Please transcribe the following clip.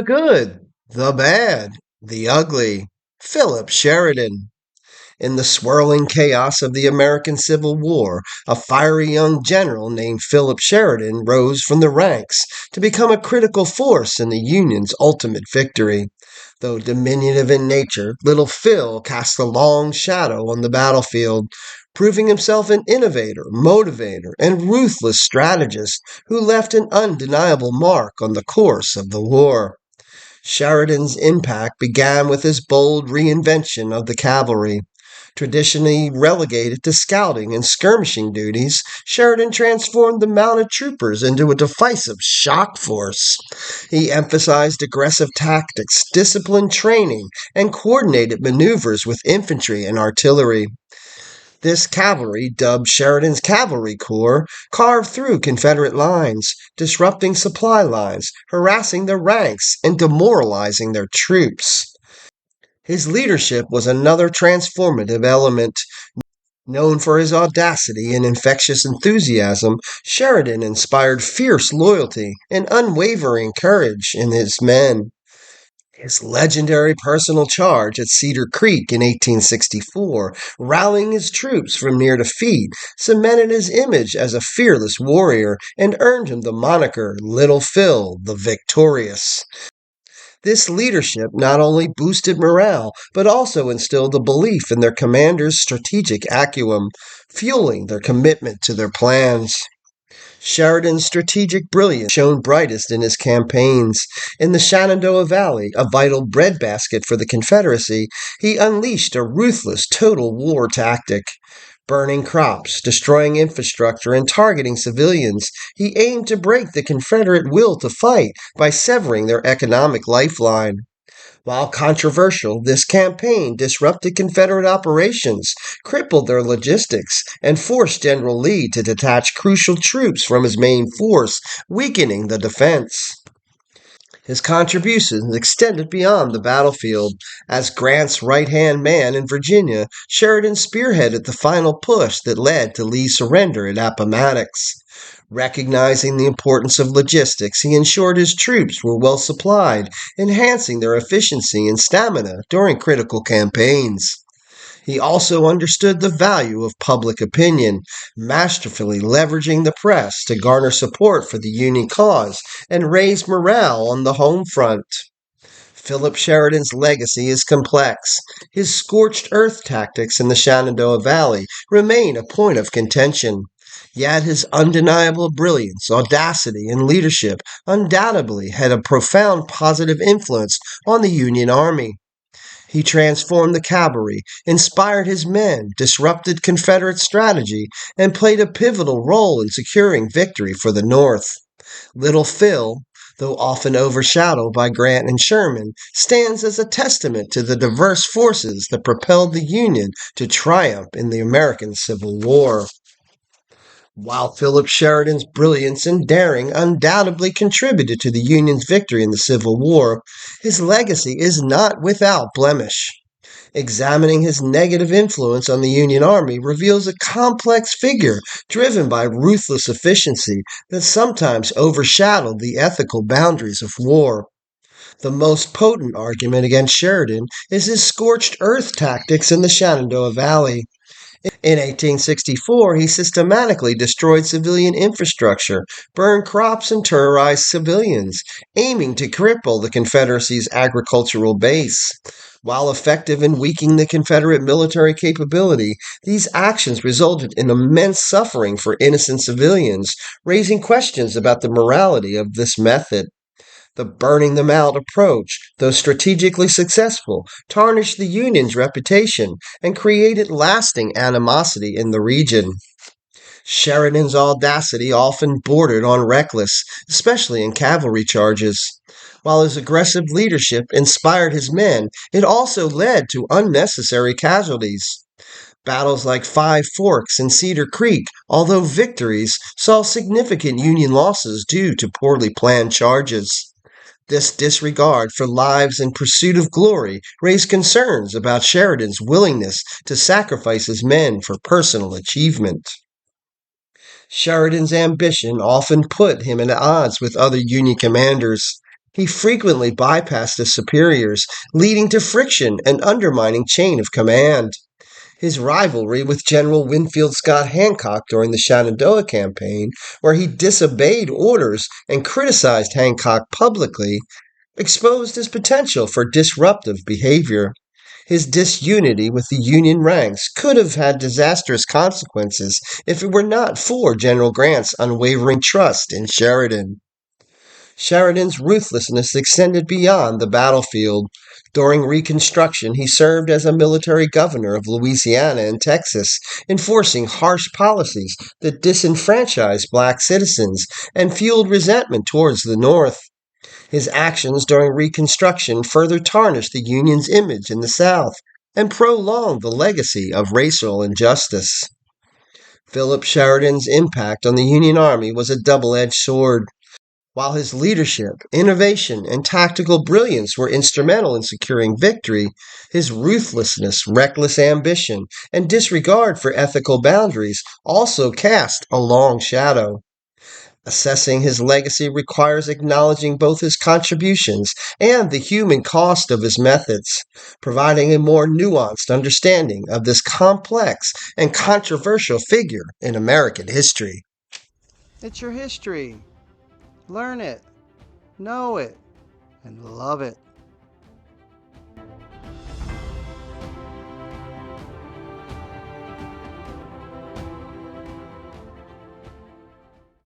The good, the bad, the ugly. Philip Sheridan. In the swirling chaos of the American Civil War, a fiery young general named Philip Sheridan rose from the ranks to become a critical force in the Union's ultimate victory. Though diminutive in nature, little Phil cast a long shadow on the battlefield, proving himself an innovator, motivator, and ruthless strategist who left an undeniable mark on the course of the war. Sheridan's impact began with his bold reinvention of the cavalry. Traditionally relegated to scouting and skirmishing duties, Sheridan transformed the mounted troopers into a decisive shock force. He emphasized aggressive tactics, disciplined training, and coordinated maneuvers with infantry and artillery. This cavalry, dubbed Sheridan's Cavalry Corps, carved through Confederate lines, disrupting supply lines, harassing their ranks, and demoralizing their troops. His leadership was another transformative element. Known for his audacity and infectious enthusiasm, Sheridan inspired fierce loyalty and unwavering courage in his men. His legendary personal charge at Cedar Creek in 1864, rallying his troops from near defeat, cemented his image as a fearless warrior and earned him the moniker Little Phil the Victorious. This leadership not only boosted morale, but also instilled a belief in their commander's strategic acumen, fueling their commitment to their plans. Sheridan's strategic brilliance shone brightest in his campaigns. In the Shenandoah Valley, a vital breadbasket for the Confederacy, he unleashed a ruthless total war tactic. Burning crops, destroying infrastructure, and targeting civilians, he aimed to break the Confederate will to fight by severing their economic lifeline. While controversial, this campaign disrupted Confederate operations, crippled their logistics, and forced General Lee to detach crucial troops from his main force, weakening the defense. His contributions extended beyond the battlefield. As Grant's right-hand man in Virginia, Sheridan spearheaded the final push that led to Lee's surrender at Appomattox. Recognizing the importance of logistics, he ensured his troops were well supplied, enhancing their efficiency and stamina during critical campaigns. He also understood the value of public opinion, masterfully leveraging the press to garner support for the Union cause and raise morale on the home front. Philip Sheridan's legacy is complex. His scorched earth tactics in the Shenandoah Valley remain a point of contention. Yet his undeniable brilliance, audacity, and leadership undoubtedly had a profound positive influence on the Union Army. He transformed the cavalry, inspired his men, disrupted Confederate strategy, and played a pivotal role in securing victory for the North. Little Phil, though often overshadowed by Grant and Sherman, stands as a testament to the diverse forces that propelled the Union to triumph in the American Civil War. While Philip Sheridan's brilliance and daring undoubtedly contributed to the Union's victory in the Civil War, his legacy is not without blemish. Examining his negative influence on the Union Army reveals a complex figure driven by ruthless efficiency that sometimes overshadowed the ethical boundaries of war. The most potent argument against Sheridan is his scorched earth tactics in the Shenandoah Valley. In 1864, he systematically destroyed civilian infrastructure, burned crops, and terrorized civilians, aiming to cripple the Confederacy's agricultural base. While effective in weakening the Confederate military capability, these actions resulted in immense suffering for innocent civilians, raising questions about the morality of this method. The burning them out approach, though strategically successful, tarnished the Union's reputation and created lasting animosity in the region. Sheridan's audacity often bordered on reckless, especially in cavalry charges. While his aggressive leadership inspired his men, it also led to unnecessary casualties. Battles like Five Forks and Cedar Creek, although victories, saw significant Union losses due to poorly planned charges. This disregard for lives in pursuit of glory raised concerns about Sheridan's willingness to sacrifice his men for personal achievement. Sheridan's ambition often put him at odds with other Union commanders. He frequently bypassed his superiors, leading to friction and undermining chain of command. His rivalry with General Winfield Scott Hancock during the Shenandoah Campaign, where he disobeyed orders and criticized Hancock publicly, exposed his potential for disruptive behavior. His disunity with the Union ranks could have had disastrous consequences if it were not for General Grant's unwavering trust in Sheridan. Sheridan's ruthlessness extended beyond the battlefield. During Reconstruction, he served as a military governor of Louisiana and Texas, enforcing harsh policies that disenfranchised black citizens and fueled resentment towards the North. His actions during Reconstruction further tarnished the Union's image in the South and prolonged the legacy of racial injustice. Philip Sheridan's impact on the Union Army was a double edged sword. While his leadership, innovation, and tactical brilliance were instrumental in securing victory, his ruthlessness, reckless ambition, and disregard for ethical boundaries also cast a long shadow. Assessing his legacy requires acknowledging both his contributions and the human cost of his methods, providing a more nuanced understanding of this complex and controversial figure in American history. It's your history. Learn it, know it, and love it.